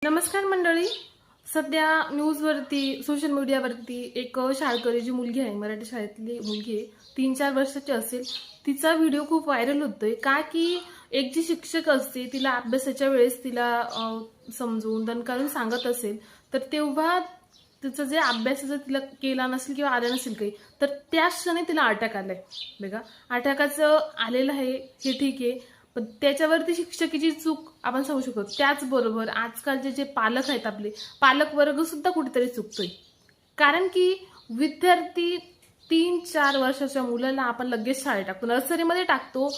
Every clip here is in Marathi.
नमस्कार मंडळी. सध्या न्यूजवरती सोशल मीडियावरती एक शाळकरी जी मुलगी आहे, मराठी शाळेतली मुलगी आहे, 3-4 वर्षाची असेल, तिचा व्हिडिओ खूप व्हायरल होतोय. का की एक जी शिक्षक असते तिला अभ्यासाच्या वेळेस तिला समजून दणकावून सांगत असेल, तर तेव्हा तिचं जे अभ्यासाचं तिला केला नसेल किंवा आलं नसेल काही, तर त्या क्षणी तिला अटॅक आलाय. बघा, अटॅकाचं आलेलं आहे हे ठीक आहे, पण त्याच्यावरती शिक्षकाची चूक आपण सांगू शकतो. त्याचबरोबर आजकालचे जे पालक आहेत, आपले पालक वर्ग सुद्धा कुठेतरी चुकतोय. कारण की विद्यार्थी 3-4 वर्षाच्या मुलाला आपण लगेच शाळेत टाकतो, नर्सरीमध्ये टाकतो.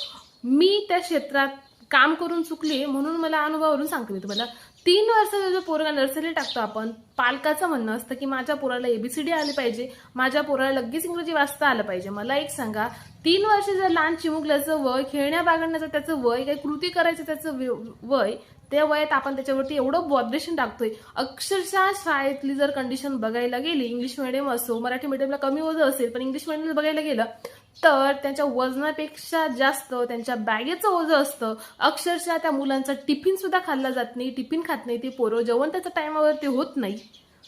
मी त्या क्षेत्रात काम करून चुकले म्हणून मला अनुभवावरून सांगते मी तुम्हाला. 3 वर्षाचा जो पोरगा नर्सरीला टाकतो आपण, पालकाचं म्हणणं असतं की माझ्या पोराला ABCD आली पाहिजे, माझ्या पोराला लगेच इंग्रजी वाचता आलं पाहिजे. मला एक सांगा, 3 वर्षाचं लहान चिमुकल्याचं वय, खेळण्या बागडण्याचं त्याचं वय, काही कृती करायचं त्याचं वय, त्या वयात आपण त्याच्यावरती एवढं बॉद्रेशन टाकतोय. अक्षरशः शाळेतली जर कंडिशन बघायला गेली, इंग्लिश मिडियम असो, मराठी मिडियमला कमी वजन असेल, पण इंग्लिश मिडियमला बघायला गेलं तर त्यांच्या वजनापेक्षा जास्त त्यांच्या बॅगेचं ओझं असतं. अक्षरशः त्या मुलांचा टिफिन सुद्धा खाल्ला जात नाही, टिफिन खात नाही ती पोरं, जेवण त्याच्या टायमावरती होत नाही.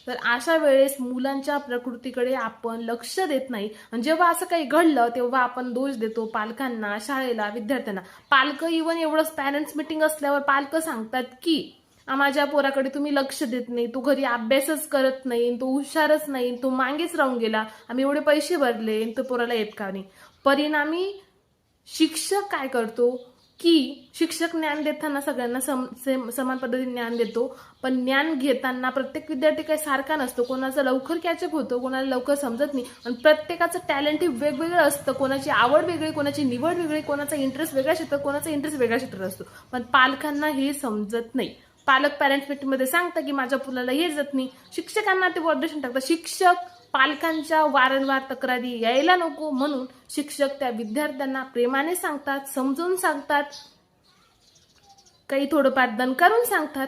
तर अशा वेळेस मुलांच्या प्रकृतीकडे आपण लक्ष देत नाही, आणि जेव्हा असं काही घडलं तेव्हा आपण दोष देतो पालकांना, शाळेला, विद्यार्थ्यांना. पालक इव्हन एवढंच पॅरेंट्स मीटिंग असल्यावर पालक सांगतात की माझ्या पोराकडे तुम्ही लक्ष देत नाही, तो घरी अभ्यासच करत नाही, तो हुशारच नाही, तो मागेच राहून गेला, आम्ही एवढे पैसे भरले, तो पोराला येत का नाही. परिणामी शिक्षक काय करतो की शिक्षक ज्ञान देताना सगळ्यांना समान पद्धतीने ज्ञान देतो, पण ज्ञान घेताना प्रत्येक विद्यार्थी काही सारखा नसतो. कोणाचं लवकर कॅचअप होतो, कोणाला लवकर समजत नाही, आणि प्रत्येकाचं टॅलेंट हे वेगवेगळं असतं. कोणाची आवड वेगळी, कोणाची निवड वेगळी, कोणाचा इंटरेस्ट वेगळा क्षेत्र, कोणाचा इंटरेस्ट वेगळा क्षेत्र असतो. पण पालकांना हे समजत नाही. पालक पॅरेंट्स मीटिंगमध्ये सांगतं की माझ्या मुलाला हे जत नाही, शिक्षकांना ते बॉर्डेशन टाकतात. शिक्षक पालकांच्या वारंवार तक्रारी यायला नको म्हणून शिक्षक त्या विद्यार्थ्यांना प्रेमाने सांगतात, समजून सांगतात, काही थोडंफार दणकारून सांगतात.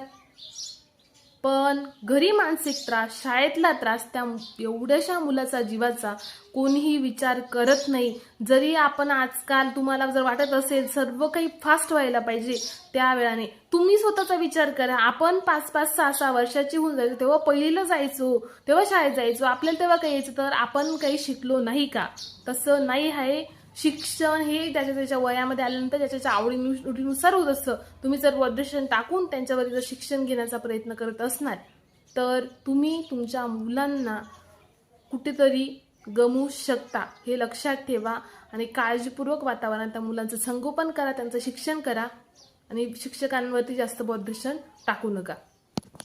पण घरी मानसिक त्रास, शाळेतला त्रास, त्या एवढ्याशा मुलाचा जीवाचा कोणीही विचार करत नाही. जरी आपण आजकाल तुम्हाला जर वाटत असेल सर्व काही फास्ट व्हायला पाहिजे, त्या वेळाने तुम्ही स्वतःचा विचार करा. आपण 5-5, 6-6 वर्षाची होऊन जायचो तेव्हा पहिलीला जायचो, तेव्हा शाळेत जायचो, आपल्याला तेव्हा काही यायचं, तर आपण काही शिकलो नाही का? तसं नाही आहे. शिक्षण हे त्याच्या वयामध्ये आल्यानंतर त्याच्या आवडीनुसार होत असतं. तुम्ही जर वॉड्रेशन टाकून त्यांच्यावर जर शिक्षण घेण्याचा प्रयत्न करत असणार, तर तुम्ही तुमच्या मुलांना कुठेतरी गमवू शकता. हे लक्षात ठेवा आणि काळजीपूर्वक वातावरणात त्या मुलांचं संगोपन करा, त्यांचं शिक्षण करा, आणि शिक्षकांवरती जास्त वॉड्रेशन टाकू नका.